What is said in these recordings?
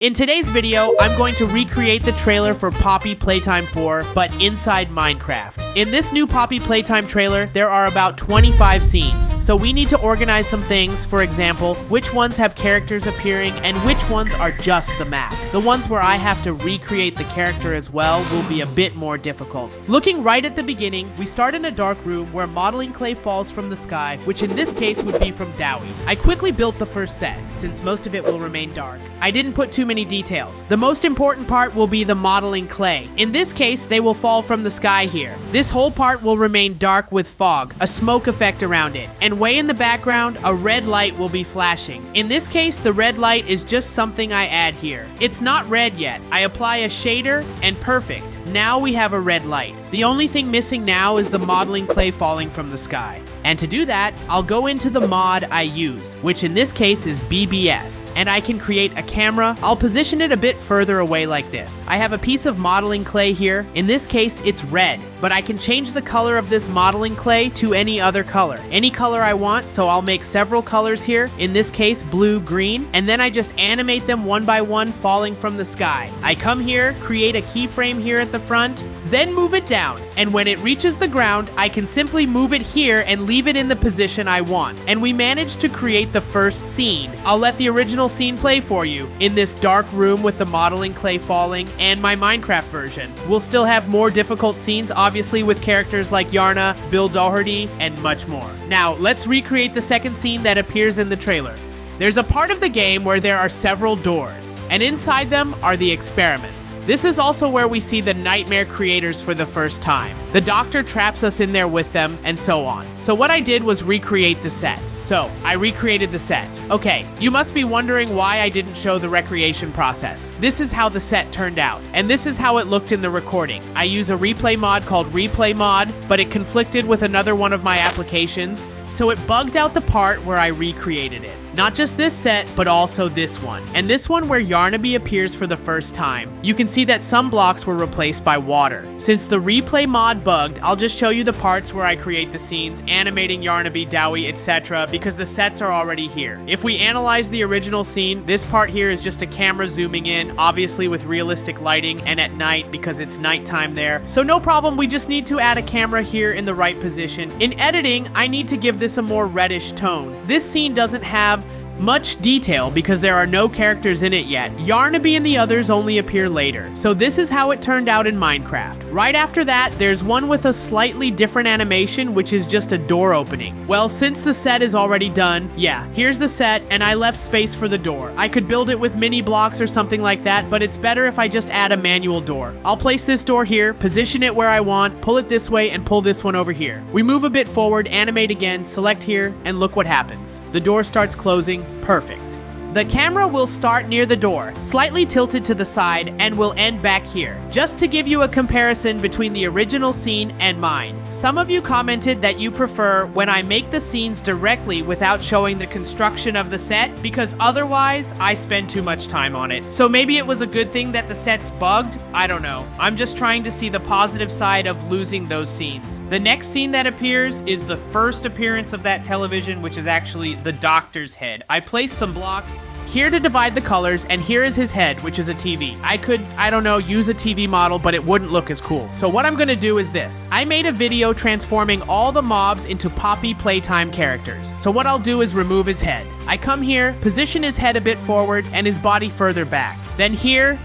In today's video, I'm going to recreate the trailer for Poppy Playtime 4, but inside Minecraft. In this new Poppy Playtime trailer, there are about 25 scenes, so we need to organize some things. For example, which ones have characters appearing and which ones are just the map. The ones where I have to recreate the character as well will be a bit more difficult. Looking right at the beginning, we start in a dark room where modeling clay falls from the sky, which in this case would be from Dowie. I quickly built the first set, since most of it will remain dark. I didn't put too many details. The most important part will be the modeling clay. In this case, they will fall from the sky here. This whole part will remain dark with fog, a smoke effect around it, and way in the background, a red light will be flashing. In this case, the red light is just something I add here. It's not red yet. I apply a shader and perfect. Now we have a red light. The only thing missing now is the modeling clay falling from the sky. And to do that, I'll go into the mod I use, which in this case is BBS, and I can create a camera. I'll position it a bit further away like this. I have a piece of modeling clay here. In this case, it's red, but I can change the color of this modeling clay to any other color. Any color I want, so I'll make several colors here. In this case, blue, green, and then I just animate them one by one falling from the sky. I come here, create a keyframe here at the front, then move it down, and when it reaches the ground, I can simply move it here and leave it in the position I want. And we managed to create the first scene. I'll let the original scene play for you in this dark room with the modeling clay falling and my Minecraft version. We'll still have more difficult scenes, obviously, with characters like Yarna, Bill Doherty, and much more. Now, let's recreate the second scene that appears in the trailer. There's a part of the game where there are several doors, and inside them are the experiments. This is also where we see the nightmare creators for the first time. The doctor traps us in there with them, and so on. So what I did was recreate the set. So, I recreated the set. Okay, you must be wondering why I didn't show the recreation process. This is how the set turned out, and this is how it looked in the recording. I use a replay mod called Replay Mod, but it conflicted with another one of my applications, so it bugged out the part where I recreated it. Not just this set, but also this one. And this one where Yarnaby appears for the first time. You can see that some blocks were replaced by water. Since the replay mod bugged, I'll just show you the parts where I create the scenes, animating Yarnaby, Dowie, etc. because the sets are already here. If we analyze the original scene, this part here is just a camera zooming in, obviously with realistic lighting and at night because it's nighttime there. So no problem, we just need to add a camera here in the right position. In editing, I need to give this a more reddish tone. This scene doesn't have much detail because there are no characters in it yet. Yarnaby and the others only appear later. So this is how it turned out in Minecraft. Right after that, there's one with a slightly different animation, which is just a door opening. Well, since the set is already done, yeah, here's the set, and I left space for the door. I could build it with mini blocks or something like that, but it's better if I just add a manual door. I'll place this door here, position it where I want, pull it this way, and pull this one over here. We move a bit forward, animate again, select here, and look what happens. The door starts closing. Perfect. The camera will start near the door, slightly tilted to the side, and will end back here, just to give you a comparison between the original scene and mine. Some of you commented that you prefer when I make the scenes directly without showing the construction of the set, because otherwise I spend too much time on it. So maybe it was a good thing that the set's bugged? I don't know. I'm just trying to see the positive side of losing those scenes. The next scene that appears is the first appearance of that television, which is actually the doctor's head. I placed some blocks here to divide the colors, and here is his head, which is a TV. I could, I don't know, use a TV model, but it wouldn't look as cool. So what I'm gonna do is this. I made a video transforming all the mobs into Poppy Playtime characters. So what I'll do is remove his head. I come here, position his head a bit forward, and his body further back. Then here,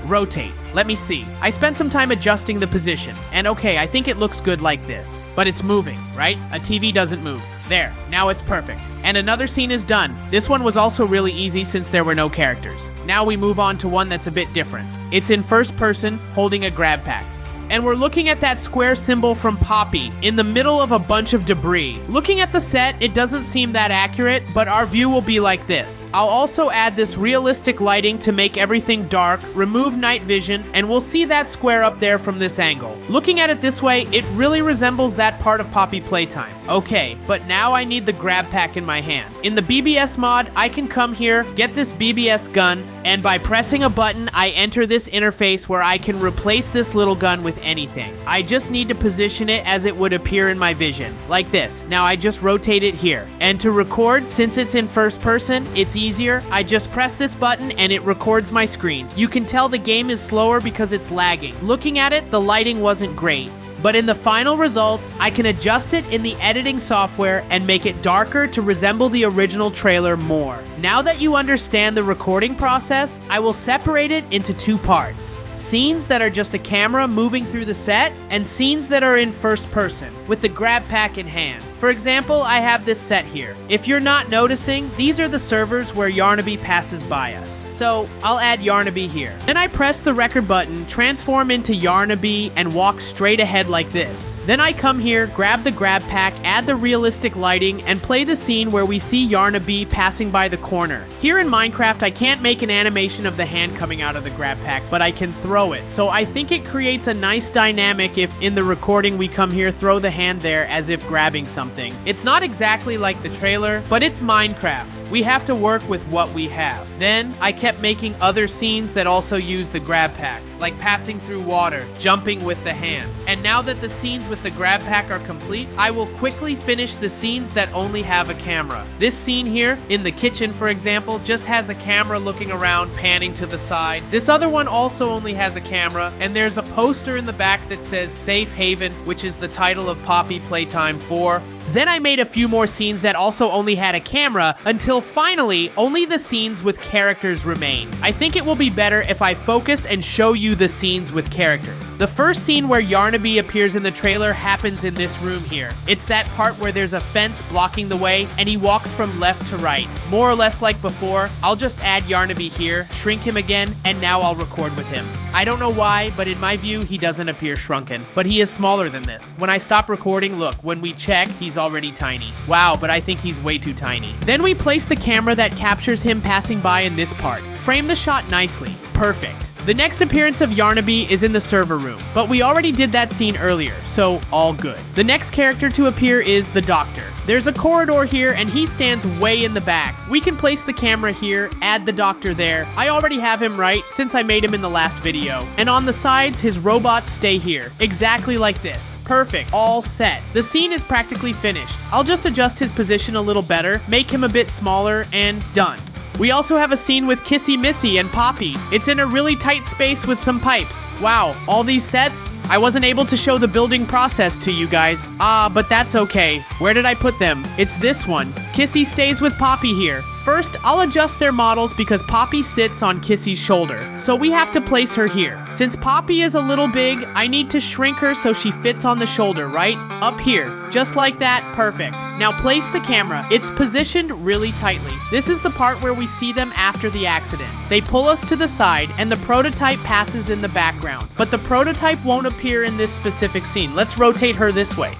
rotate. Let me see. I spent some time adjusting the position, and okay, I think it looks good like this. But it's moving, right? A TV doesn't move. There, now it's perfect. And another scene is done. This one was also really easy since there were no characters. Now we move on to one that's a bit different. It's in first person, holding a grab pack. And we're looking at that square symbol from Poppy in the middle of a bunch of debris. Looking at the set, it doesn't seem that accurate, but our view will be like this. I'll also add this realistic lighting to make everything dark, remove night vision, and we'll see that square up there from this angle. Looking at it this way, it really resembles that part of Poppy Playtime. Okay, but now I need the grab pack in my hand. In the BBS mod, I can come here, get this BBS gun, And by pressing a button, I enter this interface where I can replace this little gun with anything. I just need to position it as it would appear in my vision, like this. Now I just rotate it here. And to record, since it's in first person, it's easier. I just press this button and it records my screen. You can tell the game is slower because it's lagging. Looking at it, the lighting wasn't great. But in the final result, I can adjust it in the editing software and make it darker to resemble the original trailer more. Now that you understand the recording process, I will separate it into two parts. Scenes that are just a camera moving through the set, and scenes that are in first person, with the grab pack in hand. For example, I have this set here. If you're not noticing, these are the servers where Yarnaby passes by us. So I'll add Yarnaby here. Then I press the record button, transform into Yarnaby, and walk straight ahead like this. Then I come here, grab the grab pack, add the realistic lighting, and play the scene where we see Yarnaby passing by the corner. Here in Minecraft, I can't make an animation of the hand coming out of the grab pack, but I can throw it. So I think it creates a nice dynamic if in the recording we come here, throw the hand there as if grabbing something. It's not exactly like the trailer, but it's Minecraft. We have to work with what we have. Then I kept making other scenes that also use the grab pack, like passing through water, jumping with the hand. And now that the scenes with the grab pack are complete, I will quickly finish the scenes that only have a camera. This scene here, in the kitchen for example, just has a camera looking around, panning to the side. This other one also only has a camera, and there's a poster in the back that says Safe Haven, which is the title of Poppy Playtime 4. Then I made a few more scenes that also only had a camera, until finally, only the scenes with characters remain. I think it will be better if I focus and show you the scenes with characters. The first scene where Yarnaby appears in the trailer happens in this room here. It's that part where there's a fence blocking the way, and he walks from left to right. More or less like before, I'll just add Yarnaby here, shrink him again, and now I'll record with him. I don't know why, but in my view, he doesn't appear shrunken. But he is smaller than this. When I stop recording, look, when we check, he's already tiny. Wow, but I think he's way too tiny. Then we place the camera that captures him passing by in this part. Frame the shot nicely. Perfect. The next appearance of Yarnaby is in the server room, but we already did that scene earlier, so all good. The next character to appear is the Doctor. There's a corridor here, and he stands way in the back. We can place the camera here, add the Doctor there. I already have him right, since I made him in the last video. And on the sides, his robots stay here, exactly like this. Perfect, all set. The scene is practically finished. I'll just adjust his position a little better, make him a bit smaller, and done. We also have a scene with Kissy Missy and Poppy. It's in a really tight space with some pipes. Wow, all these sets? I wasn't able to show the building process to you guys. But that's okay. Where did I put them? It's this one. Kissy stays with Poppy here. First, I'll adjust their models because Poppy sits on Kissy's shoulder, so we have to place her here. Since Poppy is a little big, I need to shrink her so she fits on the shoulder, right? Up here, just like that, perfect. Now place the camera. It's positioned really tightly. This is the part where we see them after the accident. They pull us to the side and the prototype passes in the background, but the prototype won't appear in this specific scene. Let's rotate her this way.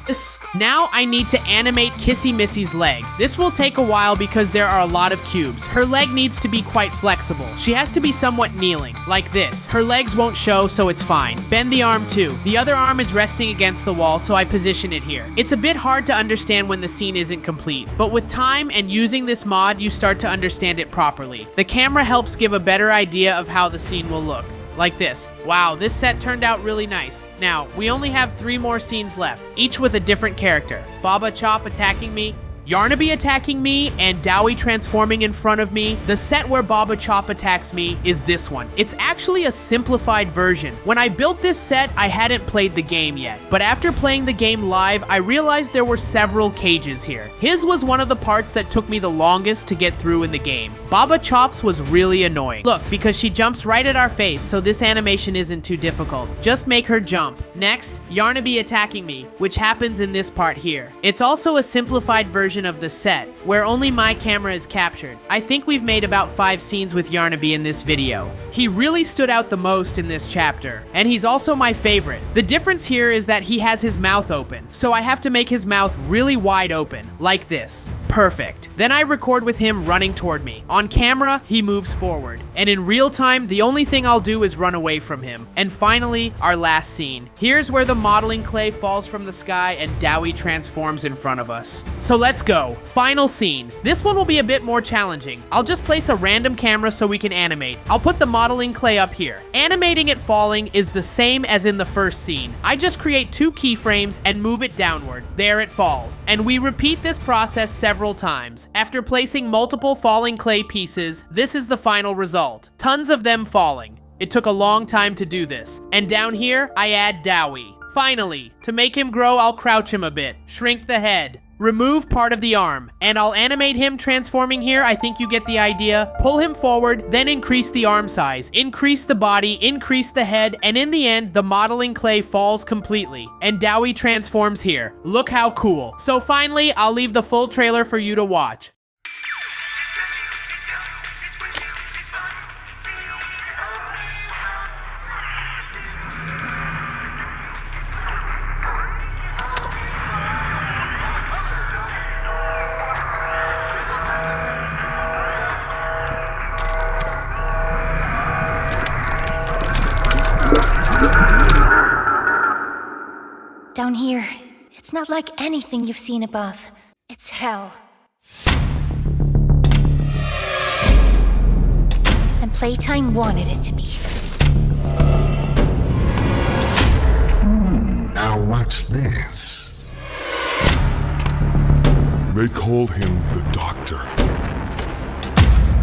Now I need to animate Kissy Missy's leg. This will take a while because there are a lot of cubes. Her leg needs to be quite flexible. She has to be somewhat kneeling, like this. Her legs won't show, so it's fine. Bend the arm too. The other arm is resting against the wall, so I position it here. It's a bit hard to understand when the scene isn't complete, but with time and using this mod, you start to understand it properly. The camera helps give a better idea of how the scene will look. Like this. Wow, this set turned out really nice. Now, we only have 3 more scenes left, each with a different character. Baba Chop attacking me, Yarnaby attacking me, and Dowie transforming in front of me. The set where Baba Chop attacks me is this one. It's actually a simplified version. When I built this set, I hadn't played the game yet, but after playing the game live, I realized there were several cages here. His was one of the parts that took me the longest to get through in the game. Baba Chop's was really annoying. Look, because she jumps right at our face, so this animation isn't too difficult. Just make her jump. Next, Yarnaby attacking me, which happens in this part here. It's also a simplified version of the set, where only my camera is captured. I think we've made about 5 scenes with Yarnaby in this video. He really stood out the most in this chapter, and he's also my favorite. The difference here is that he has his mouth open, so I have to make his mouth really wide open, like this. Perfect. Then I record with him running toward me. On camera, he moves forward. And in real time, the only thing I'll do is run away from him. And finally, our last scene. Here's where the modeling clay falls from the sky and Dowie transforms in front of us. So let's go. Final scene. This one will be a bit more challenging. I'll just place a random camera so we can animate. I'll put the modeling clay up here. Animating it falling is the same as in the first scene. I just create 2 keyframes and move it downward. There it falls. And we repeat this process several times. After placing multiple falling clay pieces, this is the final result. Tons of them falling. It took a long time to do this. And down here, I add Dowie. Finally, to make him grow, I'll crouch him a bit, shrink the head, remove part of the arm, and I'll animate him transforming here. I think you get the idea. Pull him forward, then increase the arm size, increase the body, increase the head, and in the end, the modeling clay falls completely, and Dowie transforms here. Look how cool. So finally, I'll leave the full trailer for you to watch. Down here, it's not like anything you've seen above. It's hell. And Playtime wanted it to be. Now what's this? They call him the Doctor.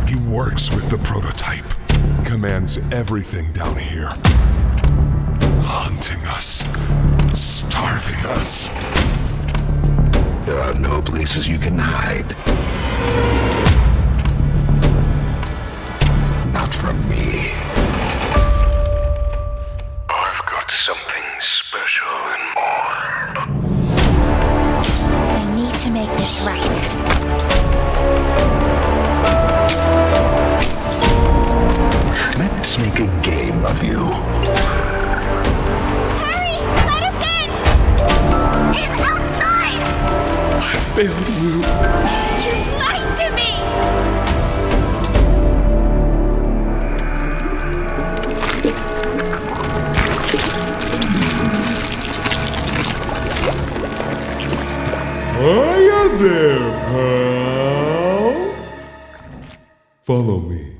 He works with the prototype, commands everything down here. Hunting us, starving us. There are no places you can hide. Not from me. I've got something special and more. I need to make this right. Let's make a game of you. Failed you. You lied to me! Hiya there, pal. Follow me.